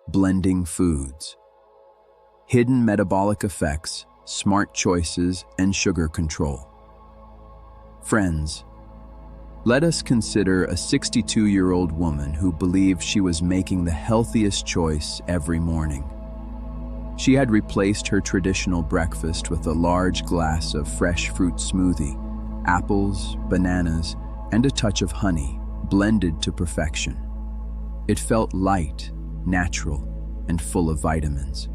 Blending foods. Hidden metabolic effects, smart choices, and sugar control. Friends, let us consider a 62-year-old woman who believed she was making the healthiest choice every morning. She had replaced her traditional breakfast with a large glass of fresh fruit smoothie, apples, bananas, and a touch of honey, blended to perfection. It felt light, natural, and full of vitamins.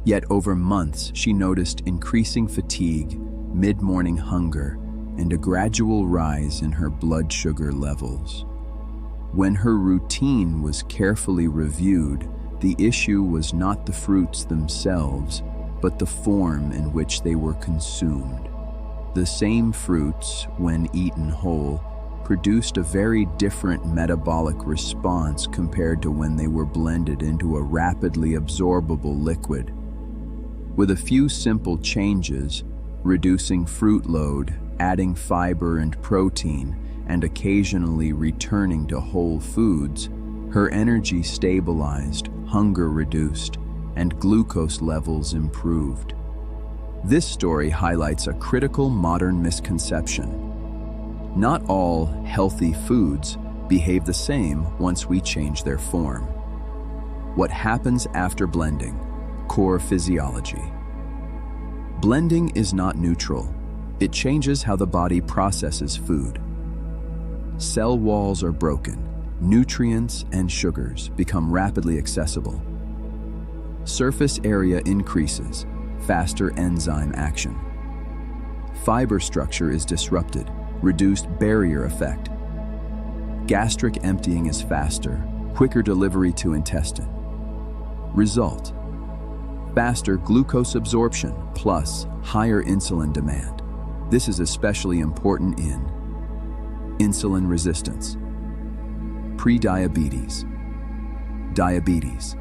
Yet over months, she noticed increasing fatigue, mid-morning hunger, and a gradual rise in her blood sugar levels. When her routine was carefully reviewed, the issue was not the fruits themselves, but the form in which they were consumed. The same fruits, when eaten whole, produced a very different metabolic response compared to when they were blended into a rapidly absorbable liquid. With a few simple changes, reducing fruit load, adding fiber and protein, and occasionally returning to whole foods, her energy stabilized, hunger reduced, and glucose levels improved. This story highlights a critical modern misconception. Not all healthy foods behave the same once we change their form. What happens after blending? Core physiology. Blending is not neutral. It changes how the body processes food. Cell walls are broken. Nutrients and sugars become rapidly accessible. Surface area increases. Faster enzyme action. Fiber structure is disrupted. Reduced barrier effect. Gastric emptying is faster. Quicker delivery to intestine. Result: faster glucose absorption plus higher insulin demand. This is especially important in insulin resistance, prediabetes, diabetes,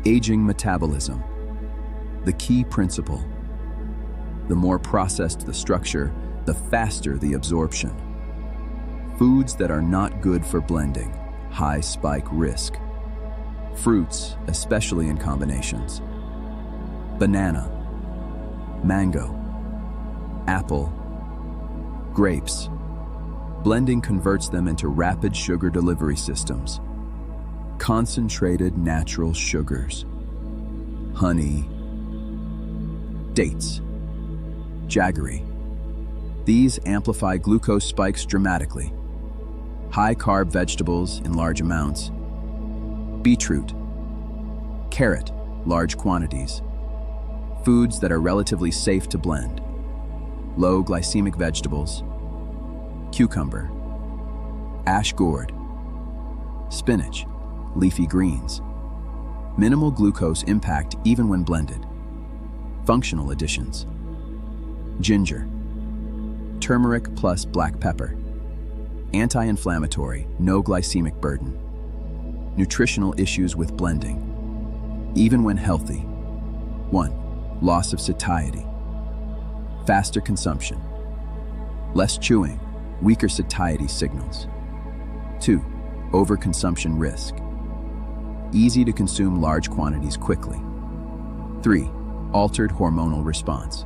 aging metabolism. The key principle: the more processed the structure, the faster the absorption. Foods that are not good for blending, high spike risk. Fruits, especially in combinations. Banana, mango, apple, grapes. Blending converts them into rapid sugar delivery systems. Concentrated natural sugars. Honey, dates, jaggery. These amplify glucose spikes dramatically. High-carb vegetables in large amounts. Beetroot, carrot, large quantities. Foods that are relatively safe to blend. Low glycemic vegetables. Cucumber, ash gourd, spinach, leafy greens. Minimal glucose impact even when blended. Functional additions. Ginger, turmeric plus black pepper. Anti-inflammatory, no glycemic burden. Nutritional issues with blending, even when healthy. 1. Loss of satiety. Faster consumption. Less chewing, weaker satiety signals. 2. Overconsumption risk. Easy to consume large quantities quickly. 3. Altered hormonal response.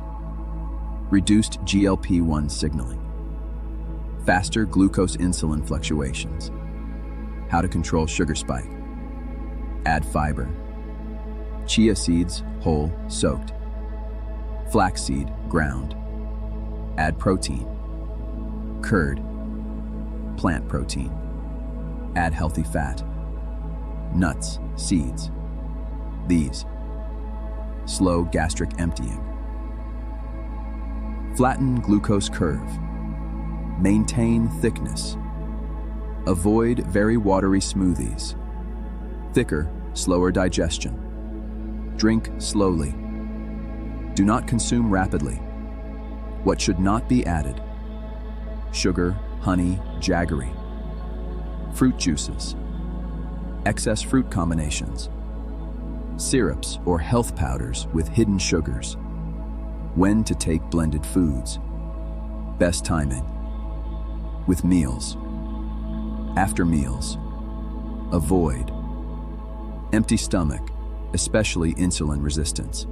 Reduced GLP-1 signaling. Faster glucose-insulin fluctuations. How to control sugar spike. Add fiber. Chia seeds, whole, soaked. Flaxseed, ground. Add protein. Curd, plant protein. Add healthy fat. Nuts, seeds. These. Slow gastric emptying. Flatten glucose curve. Maintain thickness. Avoid very watery smoothies. Thicker, slower digestion. Drink slowly. Do not consume rapidly. What should not be added? Sugar, honey, jaggery. Fruit juices. Excess fruit combinations. Syrups or health powders with hidden sugars. When to take blended foods. Best timing. With meals. After meals. Avoid. Empty stomach, especially insulin resistance.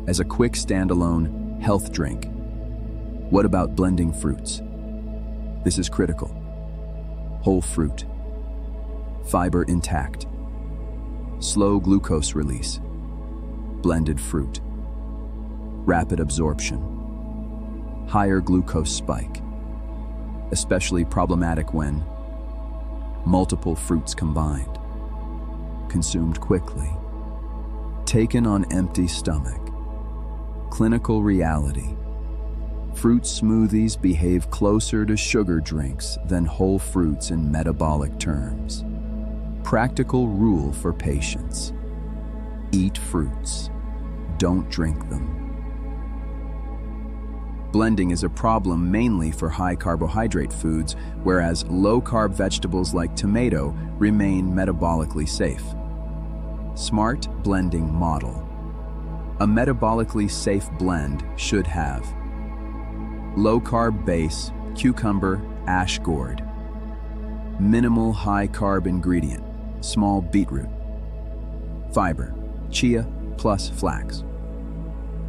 As a quick standalone health drink, what about blending fruits? This is critical. Whole fruit, fiber intact, slow glucose release, blended fruit, rapid absorption, higher glucose spike, especially problematic when multiple fruits combined, consumed quickly, taken on empty stomach. Clinical reality. Fruit smoothies behave closer to sugar drinks than whole fruits in metabolic terms. Practical rule for patients. Eat fruits. Don't drink them. Blending is a problem mainly for high-carbohydrate foods, whereas low-carb vegetables like tomato remain metabolically safe. Smart blending model. A metabolically safe blend should have low-carb base, cucumber, ash gourd. Minimal high-carb ingredient, small beetroot. Fiber, chia plus flax.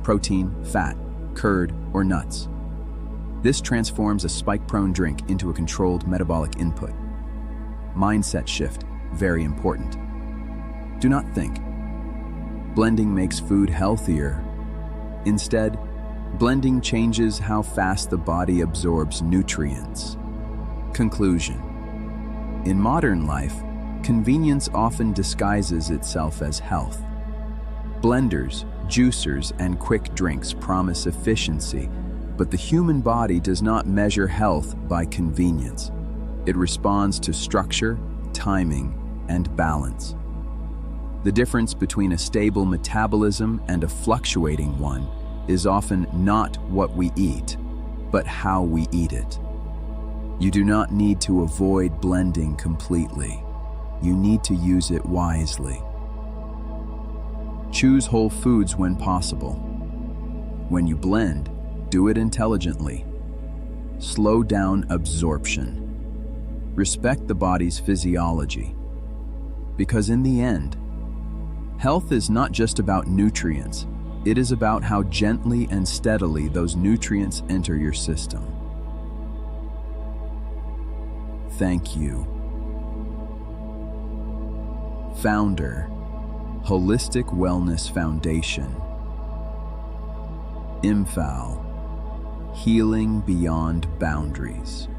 Protein, fat, curd, or nuts. This transforms a spike-prone drink into a controlled metabolic input. Mindset shift, very important. Do not think blending makes food healthier. Instead, blending changes how fast the body absorbs nutrients. Conclusion. In modern life, convenience often disguises itself as health. Blenders, juicers, and quick drinks promise efficiency, but the human body does not measure health by convenience. It responds to structure, timing, and balance. The difference between a stable metabolism and a fluctuating one is often not what we eat, but how we eat it. You do not need to avoid blending completely. You need to use it wisely. Choose whole foods when possible. When you blend, do it intelligently. Slow down absorption. Respect the body's physiology. Because in the end, health is not just about nutrients. It is about how gently and steadily those nutrients enter your system. Thank you. Founder, Holistic Wellness Foundation. IMFAL, Healing Beyond Boundaries.